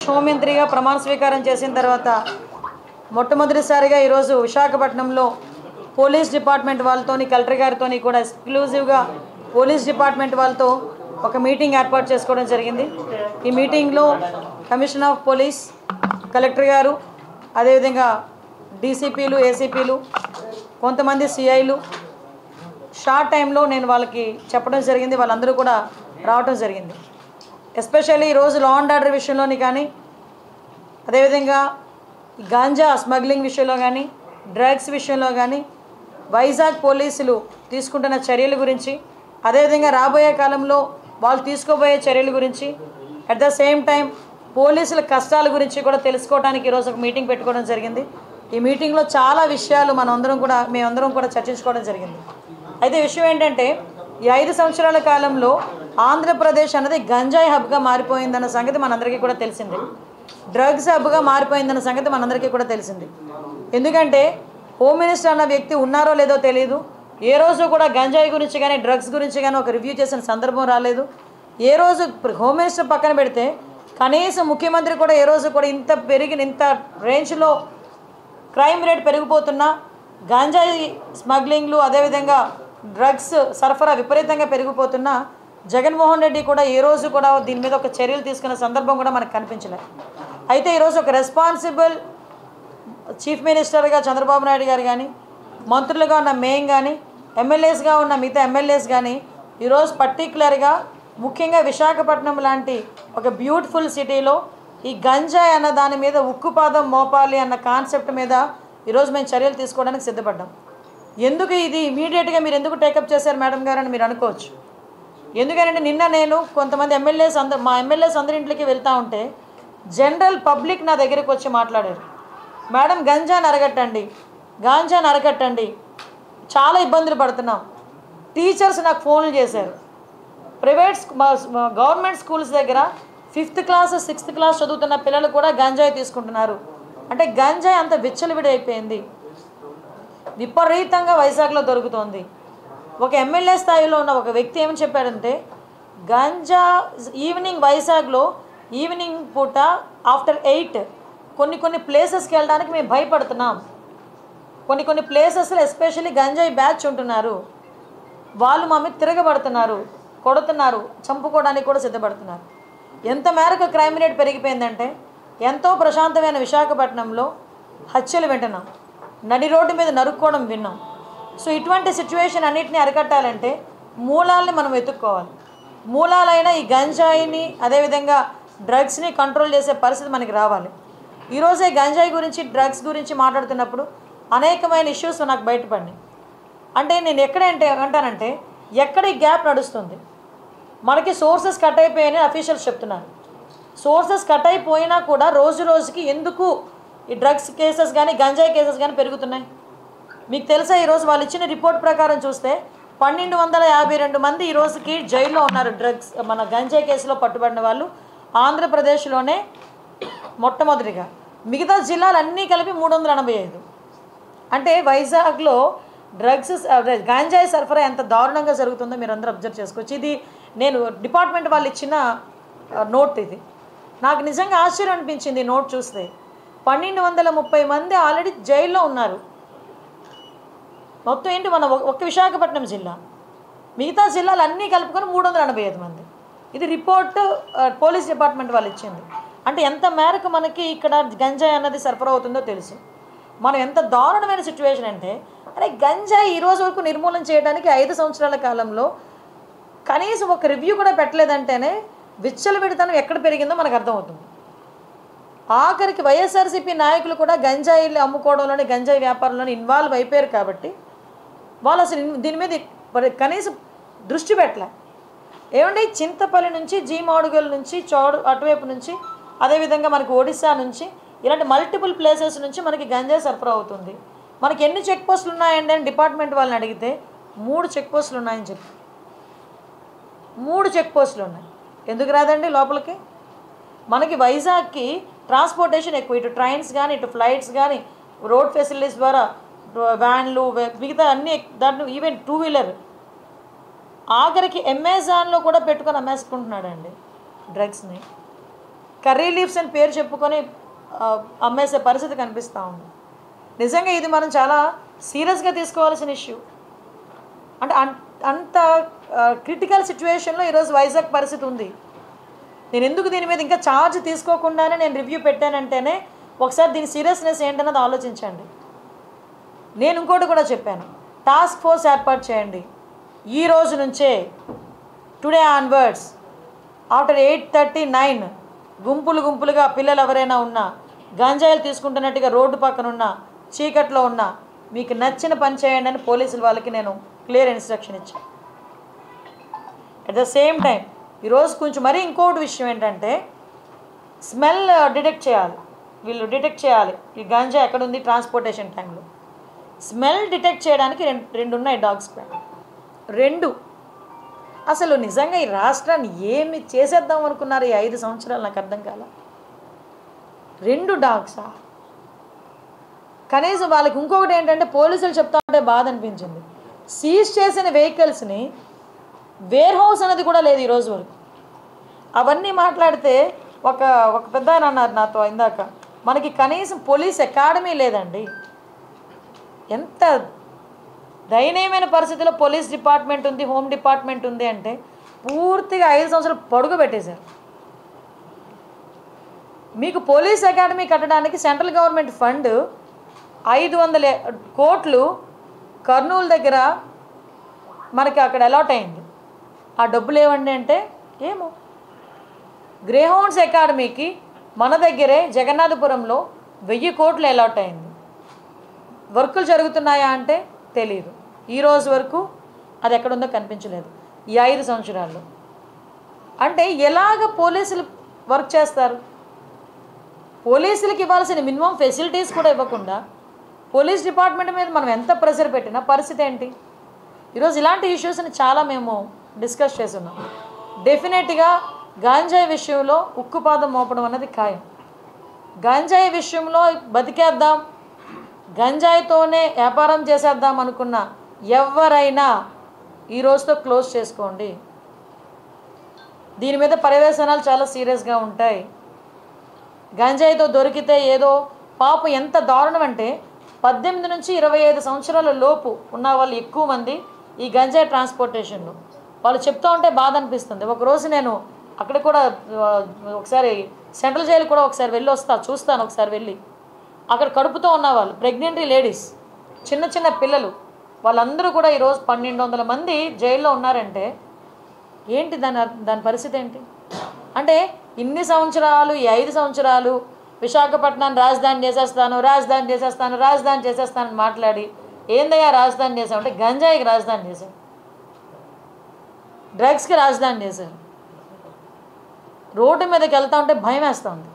హోంమంత్రిగా ప్రమాణ స్వీకారం చేసిన తర్వాత మొట్టమొదటిసారిగా ఈరోజు విశాఖపట్నంలో పోలీస్ డిపార్ట్మెంట్ వాళ్ళతోని కలెక్టర్ గారితోని కూడా ఎక్స్క్లూజివ్గా పోలీస్ డిపార్ట్మెంట్ వాళ్ళతో ఒక మీటింగ్ ఏర్పాటు చేసుకోవడం జరిగింది. ఈ మీటింగ్లో కమిషనర్ ఆఫ్ పోలీస్, కలెక్టర్ గారు, అదేవిధంగా డీసీపీలు, ఏసీపీలు, కొంతమంది సిఐలు షార్ట్ టైంలో నేను వాళ్ళకి చెప్పడం జరిగింది. వాళ్ళందరూ కూడా రావడం జరిగింది. ఎస్పెషల్లీ ఈరోజు లా అండ్ ఆర్డర్ విషయంలోని కానీ, అదేవిధంగా గాంజా స్మగ్లింగ్ విషయంలో కానీ, డ్రగ్స్ విషయంలో కానీ వైజాగ్ పోలీసులు తీసుకుంటున్న చర్యల గురించి, అదేవిధంగా రాబోయే కాలంలో వాళ్ళు తీసుకోబోయే చర్యల గురించి, అట్ ద సేమ్ టైం పోలీసుల కష్టాల గురించి కూడా తెలుసుకోవడానికి ఈరోజు ఒక మీటింగ్ పెట్టుకోవడం జరిగింది. ఈ మీటింగ్లో చాలా విషయాలు మేమందరం కూడా చర్చించుకోవడం జరిగింది. అయితే విషయం ఏంటంటే, ఈ 5 సంవత్సరాల కాలంలో ఆంధ్రప్రదేశ్ అన్నది గంజాయి హబ్గా మారిపోయిందన్న సంగతి మనందరికీ కూడా తెలిసింది. డ్రగ్స్ హబ్గా మారిపోయిందన్న సంగతి మనందరికీ కూడా తెలిసింది. ఎందుకంటే హోమ్ మినిస్టర్ అన్న వ్యక్తి ఉన్నారో లేదో తెలియదు. ఏ రోజు కూడా గంజాయి గురించి కానీ, డ్రగ్స్ గురించి కానీ ఒక రివ్యూ చేసిన సందర్భం రాలేదు. ఏ రోజు హోమ్ మినిస్టర్ పక్కన పెడితే కనీసం ముఖ్యమంత్రి కూడా ఏ రోజు కూడా ఇంత రేంజ్లో క్రైమ్ రేట్ పెరిగిపోతున్నా, గంజాయి స్మగ్లింగ్లు, అదేవిధంగా డ్రగ్స్ సరఫరా విపరీతంగా పెరిగిపోతున్నా జగన్మోహన్ రెడ్డి కూడా ఏ రోజు కూడా దీని మీద ఒక చర్యలు తీసుకున్న సందర్భం కూడా మనకు కనిపించలేదు. అయితే ఈరోజు ఒక రెస్పాన్సిబుల్ చీఫ్ మినిస్టర్గా చంద్రబాబు నాయుడు గారు కానీ, మంత్రులుగా ఉన్న మేం కానీ, ఎమ్మెల్యేస్గా ఉన్న మిగతా ఎమ్మెల్యేస్ కానీ ఈరోజు పర్టికులర్గా ముఖ్యంగా విశాఖపట్నం లాంటి ఒక బ్యూటిఫుల్ సిటీలో ఈ గంజాయి అన్న దాని మీద ఉక్కుపాదం మోపాలి అన్న కాన్సెప్ట్ మీద ఈరోజు మేము చర్యలు తీసుకోవడానికి సిద్ధపడ్డాం. ఎందుకు ఇది ఇమీడియట్గా మీరు ఎందుకు టేకప్ చేశారు మేడం గారు అని మీరు అనుకోవచ్చు. ఎందుకంటే నిన్న నేను కొంతమంది మా ఎమ్మెల్యేస్ అందరి ఇంట్లోకి వెళ్తూ ఉంటే జనరల్ పబ్లిక్ నా దగ్గరికి వచ్చి మాట్లాడారు. మేడం గంజాని అరగట్టండి, చాలా ఇబ్బందులు పడుతున్నాం. టీచర్స్ నాకు ఫోన్లు చేశారు. గవర్నమెంట్ స్కూల్స్ దగ్గర 5th క్లాస్ 6th క్లాస్ చదువుతున్న పిల్లలు కూడా గంజాయి తీసుకుంటున్నారు. అంటే గంజాయి అంత విచ్చలవిడైపోయింది, విపరీతంగా వైజాగ్లో దొరుకుతోంది. ఒక ఎమ్మెల్యే స్థాయిలో ఉన్న ఒక వ్యక్తి ఏమని చెప్పాడంటే, గంజా వైజాగ్లో ఈవినింగ్ పూట ఆఫ్టర్ 8 కొన్ని ప్లేసెస్కి వెళ్ళడానికి మేము భయపడుతున్నాం. కొన్ని ప్లేసెస్లో ఎస్పెషల్లీ గంజాయి బ్యాచ్ ఉంటున్నారు, వాళ్ళు మా మీద తిరగబడుతున్నారు, కొడుతున్నారు, చంపుకోవడానికి కూడా సిద్ధపడుతున్నారు. ఎంత మేరకు క్రైమ్ రేట్ పెరిగిపోయిందంటే, ఎంతో ప్రశాంతమైన విశాఖపట్నంలో హత్యలు వింటున్నాం, నడి రోడ్డు మీద నరుక్కోవడం విన్నాం. సో ఇటువంటి సిచ్యువేషన్ అన్నిటిని అరికట్టాలంటే మూలాలని మనం వెతుక్కోవాలి. మూలాలైన ఈ గంజాయిని, అదేవిధంగా డ్రగ్స్ని కంట్రోల్ చేసే పరిస్థితి మనకి రావాలి. ఈరోజే గంజాయి గురించి, డ్రగ్స్ గురించి మాట్లాడుతున్నప్పుడు అనేకమైన ఇష్యూస్ నాకు బయటపడినాయి. అంటే నేను అంటానంటే ఎక్కడ ఈ గ్యాప్ నడుస్తుంది, మనకి సోర్సెస్ కట్ అయిపోయాయని అఫీషియల్స్ చెప్తున్నారు. సోర్సెస్ కట్ అయిపోయినా కూడా రోజు రోజుకి ఎందుకు ఈ డ్రగ్స్ కేసెస్ కానీ, గంజాయి కేసెస్ కానీ పెరుగుతున్నాయి? మీకు తెలుసా, ఈరోజు వాళ్ళు ఇచ్చిన రిపోర్ట్ ప్రకారం చూస్తే 1252 మంది ఈ రోజుకి జైల్లో ఉన్నారు. డ్రగ్స్ మన గంజాయి కేసులో పట్టుబడిన వాళ్ళు ఆంధ్రప్రదేశ్లోనే మొట్టమొదటిగా. మిగతా జిల్లాలన్నీ కలిపి 385. అంటే వైజాగ్లో గంజాయి సరఫరా ఎంత దారుణంగా జరుగుతుందో మీరు అందరూ అబ్జర్వ్ చేసుకోవచ్చు. ఇది నేను డిపార్ట్మెంట్ వాళ్ళు ఇచ్చిన నోట్. ఇది నాకు నిజంగా ఆశ్చర్యం అనిపించింది. నోట్ చూస్తే 1230 మంది ఆల్రెడీ జైల్లో ఉన్నారు. మొత్తం ఏంటి, మన ఒక్క విశాఖపట్నం జిల్లా, మిగతా జిల్లాలు అన్నీ కలుపుకొని 385 మంది. ఇది రిపోర్ట్ పోలీస్ డిపార్ట్మెంట్ వాళ్ళు ఇచ్చింది. అంటే ఎంత మేరకు మనకి ఇక్కడ గంజాయి అన్నది సరఫరా అవుతుందో తెలుసు. మనం ఎంత దారుణమైన సిచ్యువేషన్ అంటే, అరే గంజాయి ఈరోజు వరకు నిర్మూలన చేయడానికి 5 సంవత్సరాల కాలంలో కనీసం ఒక రివ్యూ కూడా పెట్టలేదంటేనే విచ్చలవిడితనం ఎక్కడ పెరిగిందో మనకు అర్థమవుతుంది. ఆఖరికి వైఎస్ఆర్సీపీ నాయకులు కూడా గంజాయిలు అమ్ముకోవడంలోని, గంజాయి వ్యాపారంలోని ఇన్వాల్వ్ అయిపోయారు. కాబట్టి వాళ్ళు అసలు దీని మీద కనీసం దృష్టి పెట్టలే. ఏమంటే చింతపల్లి నుంచి, జీమాడుగల్ నుంచి, అటువైపు నుంచి, అదేవిధంగా మనకి ఒడిశా నుంచి, ఇలాంటి మల్టిపుల్ ప్లేసెస్ నుంచి మనకి గంజాయి సరఫరా అవుతుంది. మనకి ఎన్ని చెక్ పోస్టులు ఉన్నాయండి అని డిపార్ట్మెంట్ వాళ్ళని అడిగితే 3 చెక్ పోస్టులు ఉన్నాయని చెప్పి, 3 చెక్ పోస్టులు ఉన్నాయి. ఎందుకు రాదండి లోపలికి? మనకి వైజాగ్కి ట్రాన్స్పోర్టేషన్ ఎక్కువ, ఇటు ట్రైన్స్ కానీ, ఇటు ఫ్లైట్స్ కానీ, రోడ్ ఫెసిలిటీస్ ద్వారా వ్యాన్లు, మిగతా అన్నీ, దాంట్లో ఈవెన్ 2 వీలర్, ఆఖరికి అమెజాన్లో కూడా పెట్టుకొని అమ్మేసుకుంటున్నాడండి డ్రగ్స్ని. కర్రీ లీవ్స్ అని పేరు చెప్పుకొని అమ్మేసే పరిస్థితి కనిపిస్తూ ఉంది. నిజంగా ఇది మనం చాలా సీరియస్గా తీసుకోవాల్సిన ఇష్యూ. అంటే అంత క్రిటికల్ సిచ్యువేషన్లో ఈరోజు వైజాగ్ పరిస్థితి ఉంది. నేను ఎందుకు దీని మీద ఇంకా ఛార్జ్ తీసుకోకుండానే నేను రివ్యూ పెట్టానంటేనే ఒకసారి దీని సీరియస్నెస్ ఏంటన్నది ఆలోచించండి. నేను ఇంకోటి కూడా చెప్పాను, టాస్క్ ఫోర్స్ ఏర్పాటు చేయండి. ఈ రోజు నుంచే టుడే ఆన్వర్డ్స్ ఆఫ్టర్ 8:39 గుంపులుగా పిల్లలు ఎవరైనా ఉన్నా, గంజాయిలు తీసుకుంటున్నట్టుగా రోడ్డు పక్కన ఉన్న చీకట్లో ఉన్నా మీకు నచ్చిన పని చేయండి అని పోలీసుల వాళ్ళకి నేను క్లియర్ ఇన్స్ట్రక్షన్ ఇచ్చాను. అట్ ద సేమ్ టైం ఈరోజు కొంచెం మరీ ఇంకోటి విషయం ఏంటంటే స్మెల్ డిటెక్ట్ చేయాలి. వీళ్ళు డిటెక్ట్ చేయాలి ఈ గంజా ఎక్కడుంది ట్రాన్స్పోర్టేషన్ టైంలో. స్మెల్ డిటెక్ట్ చేయడానికి రెండు ఉన్నాయి డాగ్స్ కూడా. 2 అసలు నిజంగా ఈ రాష్ట్రాన్ని ఏమి చేసేద్దాం అనుకున్నారు ఈ 5 సంవత్సరాలు నాకు అర్థం కాల. 2 డాగ్సా? కనీసం వాళ్ళకి ఇంకొకటి ఏంటంటే పోలీసులు చెప్తా ఉంటే బాధ అనిపించింది, సీజ్ చేసిన వెహికల్స్ని వేర్ హౌస్ అనేది కూడా లేదు ఈరోజు వరకు. అవన్నీ మాట్లాడితే ఒక పెద్ద ఆయన అన్నారు నాతో ఇందాక, మనకి కనీసం పోలీస్ అకాడమీ లేదండి. ఎంత దయనీయమైన పరిస్థితిలో పోలీస్ డిపార్ట్మెంట్ ఉంది, హోమ్ డిపార్ట్మెంట్ ఉంది అంటే పూర్తిగా 5 సంవత్సరాలు పొడుగు పెట్టేశారు. మీకు పోలీస్ అకాడమీ కట్టడానికి సెంట్రల్ గవర్నమెంట్ ఫండ్ 500 కోట్లు కర్నూలు దగ్గర మనకి అక్కడ అలాట్ అయింది. ఆ డబ్బులు ఏమండి అంటే ఏమో. గ్రేహౌండ్స్ అకాడమీకి మన దగ్గరే జగన్నాథపురంలో 1000 కోట్లు అలాట్ అయింది. వర్కులు జరుగుతున్నాయా అంటే తెలియదు. ఈరోజు వరకు అది ఎక్కడుందో కనిపించలేదు ఈ 5 సంవత్సరాల్లో. అంటే ఎలాగ పోలీసులు వర్క్ చేస్తారు? పోలీసులకి ఇవ్వాల్సిన మినిమం ఫెసిలిటీస్ కూడా ఇవ్వకుండా పోలీస్ డిపార్ట్మెంట్ మీద మనం ఎంత ప్రెషర్ పెట్టినా పరిస్థితి ఏంటి? ఈరోజు ఇలాంటి ఇష్యూస్ని చాలా మేము డిస్కస్ చేస్తున్నాం. డెఫినెట్గా గాంజాయి విషయంలో ఉక్కుపాదం మోపడం అన్నది ఖాయం. గంజాయి విషయంలో బతికేద్దాం, గంజాయితోనే వ్యాపారం చేసేద్దాం అనుకున్న ఎవరైనా ఈ రోజుతో క్లోజ్ చేసుకోండి. దీని మీద పర్యవేక్షణాలు చాలా సీరియస్గా ఉంటాయి. గంజాయితో దొరికితే ఏదో పాపం ఎంత దారుణం అంటే 18 నుంచి 25 సంవత్సరాల లోపు ఉన్న వాళ్ళు ఎక్కువ మంది ఈ గంజాయి ట్రాన్స్పోర్టేషన్లో. వాళ్ళు చెప్తూ ఉంటే బాధ అనిపిస్తుంది. ఒకరోజు నేను అక్కడ కూడా ఒకసారి సెంట్రల్ జైలు కూడా ఒకసారి వెళ్ళి చూస్తాను. ఒకసారి వెళ్ళి అక్కడ కడుపుతో ఉన్నవాళ్ళు ప్రెగ్నెంట్ లేడీస్, చిన్న పిల్లలు, వాళ్ళందరూ కూడా ఈరోజు 1200 మంది జైల్లో ఉన్నారంటే ఏంటి దాని పరిస్థితి ఏంటి? అంటే ఇన్ని సంవత్సరాలు, ఈ 5 సంవత్సరాలు విశాఖపట్నాన్ని రాజధాని చేసేస్తాను మాట్లాడి ఏందయ్యా రాజధాని చేసామంటే గంజాయికి రాజధాని చేశారు, డ్రగ్స్కి రాజధాని చేశారు. రోడ్డు మీదకి వెళ్తూ ఉంటే భయం వేస్తుంది.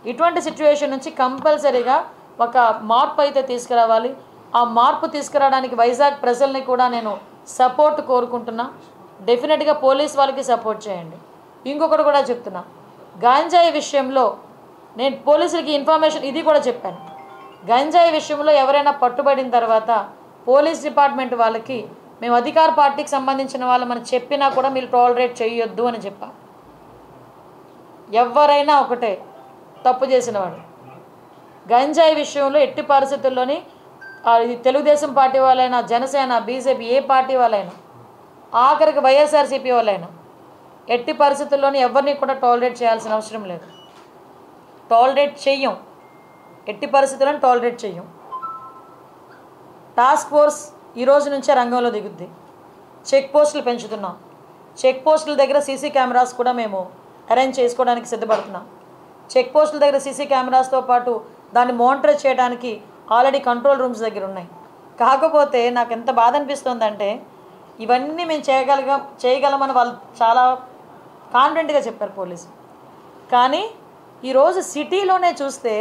ఇటువంటి సిచ్యువేషన్ నుంచి కంపల్సరీగా ఒక మార్పు అయితే తీసుకురావాలి. ఆ మార్పు తీసుకురావడానికి వైజాగ్ ప్రజల్ని కూడా నేను సపోర్ట్ కోరుకుంటున్నా. డెఫినెట్గా పోలీస్ వాళ్ళకి సపోర్ట్ చేయండి. ఇంకొకటి కూడా చెప్తున్నా, గంజాయి విషయంలో నేను పోలీసులకి ఇన్ఫర్మేషన్ ఇది కూడా చెప్పాను. గంజాయి విషయంలో ఎవరైనా పట్టుబడిన తర్వాత పోలీస్ డిపార్ట్మెంట్ వాళ్ళకి మేము అధికార పార్టీకి సంబంధించిన వాళ్ళు మనం చెప్పినా కూడా మీరు టాలరేట్ చేయొద్దు అని చెప్పా. ఎవరైనా ఒకటే తప్పు చేసినవాడు గంజాయి విషయంలో ఎట్టి పరిస్థితుల్లోని తెలుగుదేశం పార్టీ వాళ్ళైనా, జనసేన, బీజేపీ ఏ పార్టీ వాళ్ళైనా, ఆఖరికి వైఎస్ఆర్సీపీ వాళ్ళైనా ఎట్టి పరిస్థితుల్లోని ఎవరిని కూడా టాలరేట్ చేయాల్సిన అవసరం లేదు. టాలరేట్ చెయ్యం, ఎట్టి పరిస్థితులను టాలరేట్ చెయ్యం. టాస్క్ ఫోర్స్ ఈ రోజు నుంచే రంగంలో దిగుద్ది. చెక్ పోస్టులు పెంచుతున్నాం. చెక్ పోస్టుల దగ్గర సీసీ కెమెరాస్ కూడా మేము అరేంజ్ చేసుకోవడానికి సిద్ధపడుతున్నాం. చెక్ పోస్టుల దగ్గర సీసీ కెమెరాస్తో పాటు దాన్ని మానిటర్ చేయడానికి ఆల్రెడీ కంట్రోల్ రూమ్స్ దగ్గర ఉన్నాయి. కాకపోతే నాకు ఎంత బాధ అనిపిస్తుందంటే ఇవన్నీ మేము చేయగలమని వాళ్ళు చాలా కాన్ఫిడెంట్గా చెప్పారు పోలీసు. కానీ ఈరోజు సిటీలోనే చూస్తే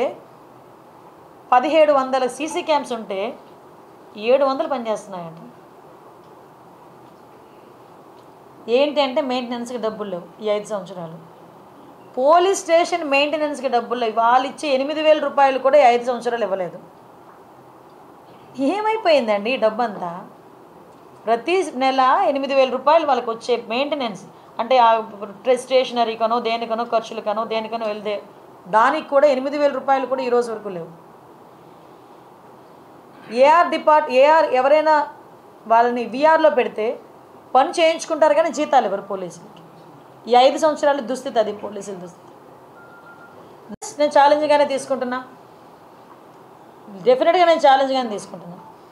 1700 సీసీ క్యామ్స్ ఉంటే 700 పనిచేస్తున్నాయంట. ఏంటి అంటే మెయింటెనెన్స్కి డబ్బులు లేవు. ఈ 5 సంవత్సరాలు పోలీస్ స్టేషన్ మెయింటెనెన్స్కి డబ్బులు లేవు. వాళ్ళు ఇచ్చే 8000 రూపాయలు కూడా 5 సంవత్సరాలు ఇవ్వలేదు. ఏమైపోయిందండి ఈ డబ్బు అంతా? ప్రతి నెల 8000 రూపాయలు వాళ్ళకి వచ్చే మెయింటెనెన్స్ అంటే ఆ స్టేషనరీకనో దేనికనో ఖర్చులకనో దేనికనో వెళ్తే దానికి కూడా 8,000 రూపాయలు కూడా ఈ రోజు వరకు లేవు. ఏఆర్ ఎవరైనా వాళ్ళని విఆర్లో పెడితే పని చేయించుకుంటారు కానీ జీతాలు ఇవ్వరు పోలీసులకి. ఈ 5 సంవత్సరాల దుస్థితి అది పోలీసుల దుస్థితి. నేను ఛాలెంజ్గానే తీసుకుంటున్నా, డెఫినెట్గా నేను ఛాలెంజ్గానే తీసుకుంటున్నా.